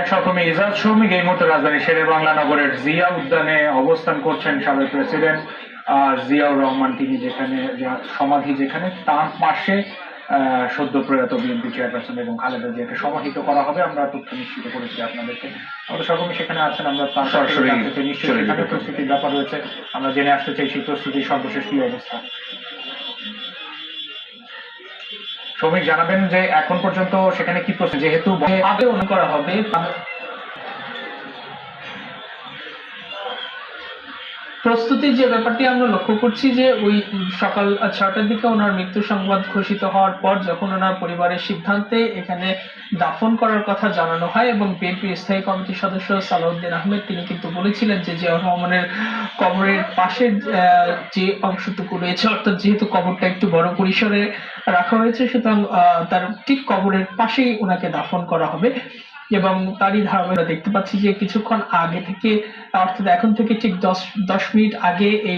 সহকর্মী ইজাজ শৌমিক এই মুহূর্তে রাজধানী শেরেবাংলা নগরের জিয়া উদ্যানে অবস্থান করছেন সাবেক প্রেসিডেন্ট জিয়াউর রহমান। তিনি যেখানে সমাধি, যেখানে তার পাশে সদ্য প্রয়াত বিএনপি চেয়ারপারসন এবং খালেদা জিয়াকে সমাহিত করা হবে। আমরা তথ্য নিশ্চিত করেছি আপনাদেরকে। আমাদের সহকর্মী সেখানে আছেন, আমরা তার সরাসরি নিশ্চয়ই সেখানে প্রস্তুতির ব্যাপার রয়েছে, আমরা জেনে আসতে চাই সেই প্রস্তুতির সর্বশেষ কি অবস্থা। শ্রমিক জানাবেন যে এখন পর্যন্ত সেখানে কি প্রস্তুতি, যেহেতু আগে করা হবে। প্রস্তুতির যে ব্যাপারটি আমরা লক্ষ্য করছি যে ওই সকাল 6টার দিকে ওনার মৃত্যু সংবাদ ঘোষিত হওয়ার পর যখন ওনার পরিবারের সিদ্ধান্তে এখানে দাফন করার কথা জানানো হয় এবং বিএনপি স্থায়ী কমিটির সদস্য সালাউদ্দিন আহমেদ তিনি কিন্তু বলেছিলেন যে জিয়াউর রহমানের কবরের পাশে যে অংশটুকু রয়েছে, অর্থাৎ যেহেতু কবরটা একটু বড় পরিসরে রাখা হয়েছে, সুতরাং তার ঠিক কবরের পাশেই ওনাকে দাফন করা হবে। এবং তারই ধারাবাহিকতা দেখতে পাচ্ছি যে কিছুক্ষণ আগে থেকে, অর্থাৎ এখন থেকে ঠিক 10 মিনিট আগে এই